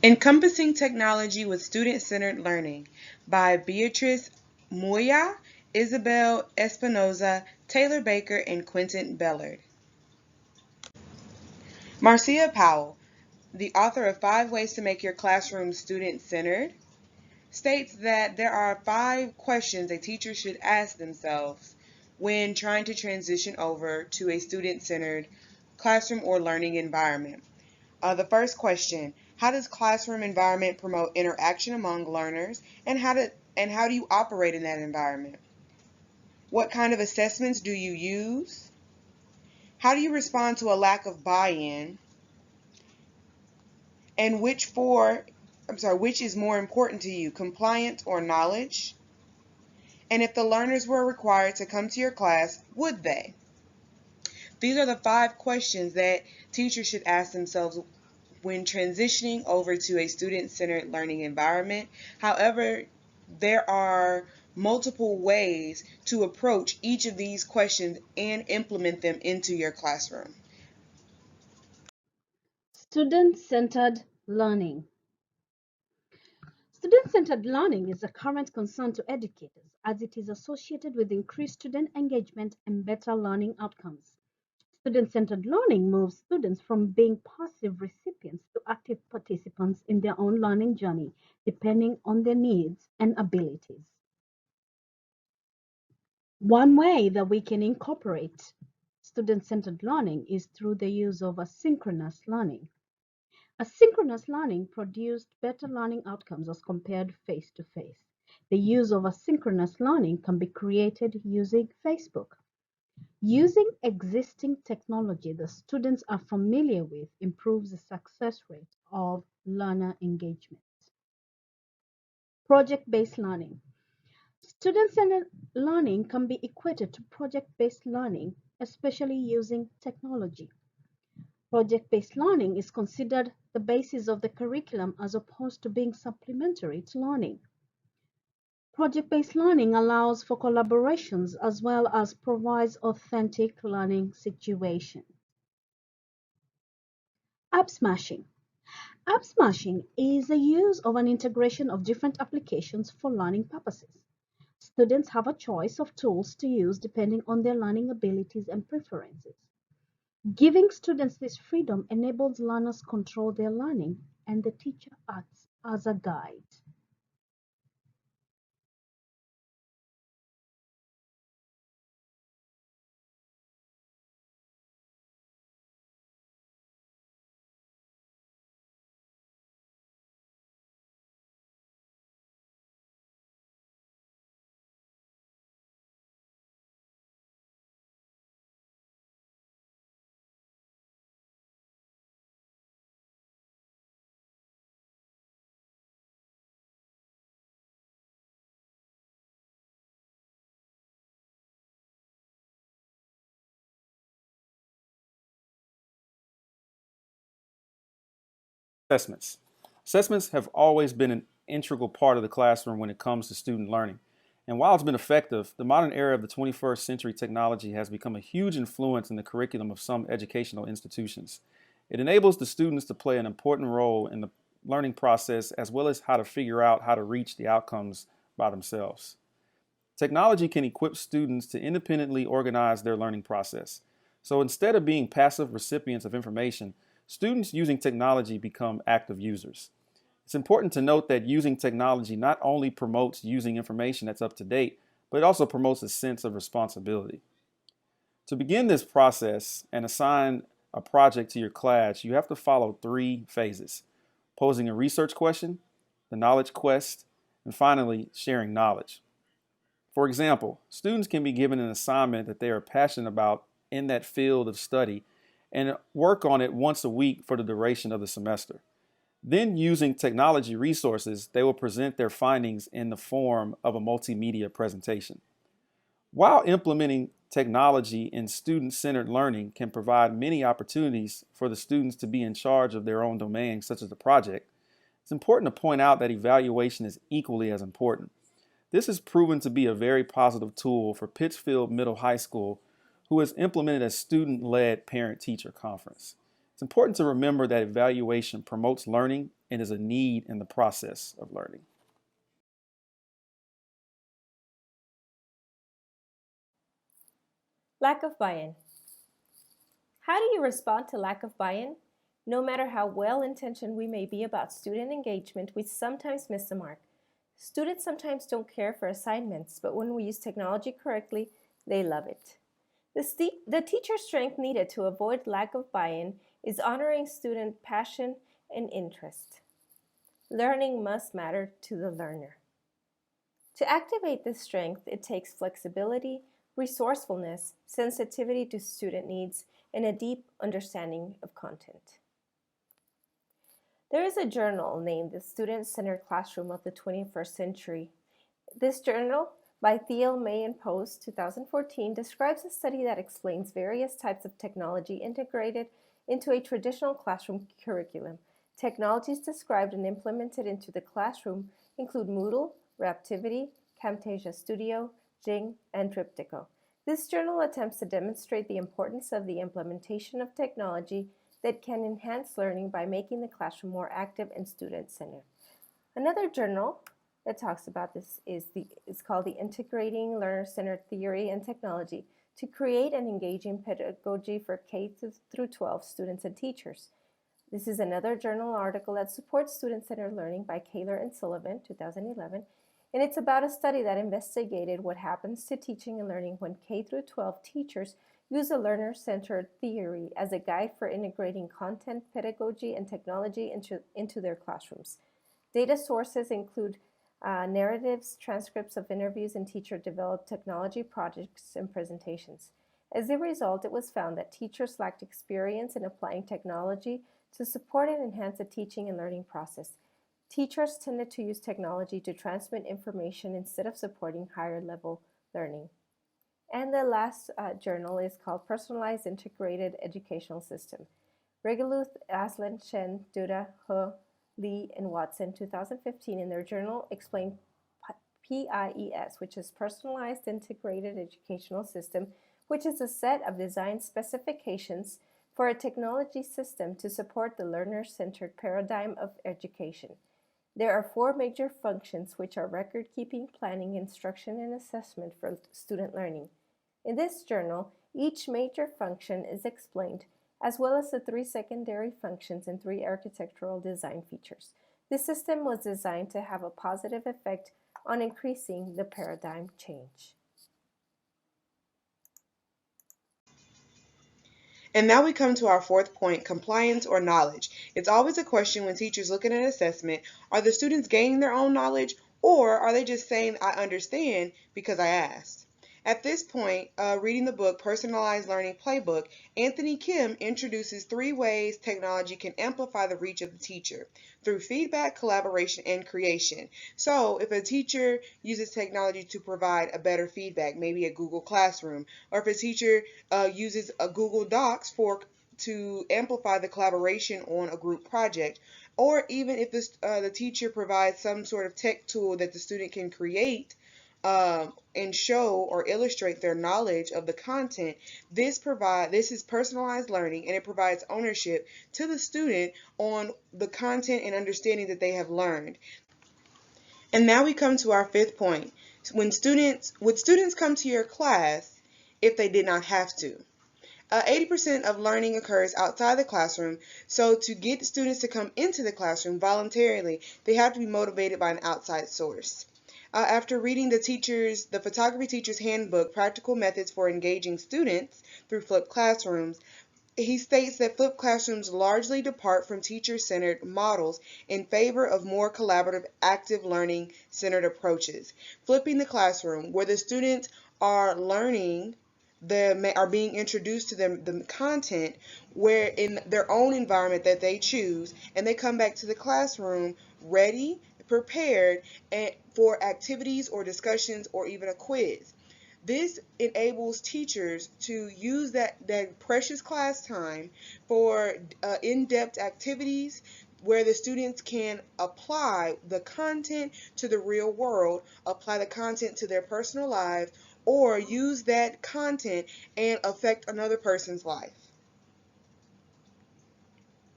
Encompassing Technology with Student-Centered Learning by Beatrice Moya, Isabel Espinoza, Taylor Baker, and Quentin Bellard. Marcia Powell, the author of 5 Ways to Make Your Classroom Student-Centered, states that there are 5 questions a teacher should ask themselves when trying to transition over to a student-centered classroom or learning environment. The first question: how does classroom environment promote interaction among learners, and how do you operate in that environment? What kind of assessments do you use? How do you respond to a lack of buy-in? And which is more important to you, compliance or knowledge? And if the learners were required to come to your class, would they? These are the 5 questions that teachers should ask themselves when transitioning over to a student-centered learning environment. However, there are multiple ways to approach each of these questions and implement them into your classroom. Student-centered learning. Student-centered learning is a current concern to educators as it is associated with increased student engagement and better learning outcomes. Student-centered learning moves students from being passive recipients to active participants in their own learning journey, depending on their needs and abilities. One way that we can incorporate student-centered learning is through the use of asynchronous learning. Asynchronous learning produced better learning outcomes as compared face-to-face. The use of asynchronous learning can be created using Facebook. Using existing technology that students are familiar with improves the success rate of learner engagement. Project-based learning. Student-centered learning can be equated to project-based learning, especially using technology. Project-based learning is considered the basis of the curriculum as opposed to being supplementary to learning. Project-based learning allows for collaborations as well as provides authentic learning situations. App smashing. App smashing is the use of an integration of different applications for learning purposes. Students have a choice of tools to use depending on their learning abilities and preferences. Giving students this freedom enables learners control their learning, and the teacher acts as a guide. Assessments. Assessments have always been an integral part of the classroom when it comes to student learning. And while it's been effective, the modern era of the 21st century technology has become a huge influence in the curriculum of some educational institutions. It enables the students to play an important role in the learning process as well as how to figure out how to reach the outcomes by themselves. Technology can equip students to independently organize their learning process. So instead of being passive recipients of information, students using technology become active users. It's important to note that using technology not only promotes using information that's up to date, but it also promotes a sense of responsibility. To begin this process and assign a project to your class, you have to follow 3 phases: posing a research question, the knowledge quest, and finally, sharing knowledge. For example, students can be given an assignment that they are passionate about in that field of study and work on it once a week for the duration of the semester. Then, using technology resources, they will present their findings in the form of a multimedia presentation. While implementing technology in student-centered learning can provide many opportunities for the students to be in charge of their own domain, such as the project, it's important to point out that evaluation is equally as important. This has proven to be a very positive tool for Pittsfield Middle High School, who has implemented a student-led parent-teacher conference. It's important to remember that evaluation promotes learning and is a need in the process of learning. Lack of buy-in. How do you respond to lack of buy-in? No matter how well-intentioned we may be about student engagement, we sometimes miss the mark. Students sometimes don't care for assignments, but when we use technology correctly, they love it. The teacher strength needed to avoid lack of buy-in is honoring student passion and interest. Learning must matter to the learner. To activate this strength, it takes flexibility, resourcefulness, sensitivity to student needs, and a deep understanding of content. There is a journal named the Student-Centered Classroom of the 21st Century. This journal, by Thiel, May, and Post, 2014, describes a study that explains various types of technology integrated into a traditional classroom curriculum. Technologies described and implemented into the classroom include Moodle, Raptivity, Camtasia Studio, Jing, and Triptycho. This journal attempts to demonstrate the importance of the implementation of technology that can enhance learning by making the classroom more active and student-centered. Another journal that talks about this is called the Integrating Learner-Centered Theory and Technology to Create an Engaging Pedagogy for K through 12 Students and Teachers. This is another journal article that supports student-centered learning by Kaler and Sullivan, 2011, and it's about a study that investigated what happens to teaching and learning when K through 12 teachers use a learner-centered theory as a guide for integrating content, pedagogy, and technology into their classrooms. Data sources include narratives, transcripts of interviews, and teacher-developed technology projects and presentations. As a result, it was found that teachers lacked experience in applying technology to support and enhance the teaching and learning process. Teachers tended to use technology to transmit information instead of supporting higher-level learning. And the last journal is called Personalized Integrated Educational System. Regeluth, Aslan, Shen, Duda, He, Lee, and Watson, 2015, in their journal explained PIES, which is Personalized Integrated Educational System, which is a set of design specifications for a technology system to support the learner-centered paradigm of education. There are 4 major functions, which are record-keeping, planning, instruction, and assessment for student learning. In this journal, each major function is explained, as well as the 3 secondary functions and 3 architectural design features. This system was designed to have a positive effect on increasing the paradigm change. And now we come to our 4th point, compliance or knowledge. It's always a question when teachers look at an assessment, are the students gaining their own knowledge, or are they just saying, I understand because I asked? At this point, reading the book Personalized Learning Playbook, Anthony Kim introduces 3 ways technology can amplify the reach of the teacher through feedback, collaboration, and creation. So if a teacher uses technology to provide a better feedback, maybe a Google Classroom, or if a teacher uses a Google Docs to amplify the collaboration on a group project, or even if the teacher provides some sort of tech tool that the student can create and show or illustrate their knowledge of the content, this is personalized learning, and it provides ownership to the student on the content and understanding that they have learned. And now we come to our 5th point. Would students come to your class if they did not have to? 80% of learning occurs outside the classroom, so to get students to come into the classroom voluntarily, they have to be motivated by an outside source. After reading the photography teacher's handbook, Practical Methods for Engaging Students through Flipped Classrooms, he states that flipped classrooms largely depart from teacher-centered models in favor of more collaborative, active learning-centered approaches. Flipping the classroom, where the students are learning, are being introduced to the content where in their own environment that they choose, and they come back to the classroom ready, prepared for activities or discussions or even a quiz. This enables teachers to use that precious class time for in-depth activities where the students can apply the content to the real world, apply the content to their personal lives, or use that content and affect another person's life.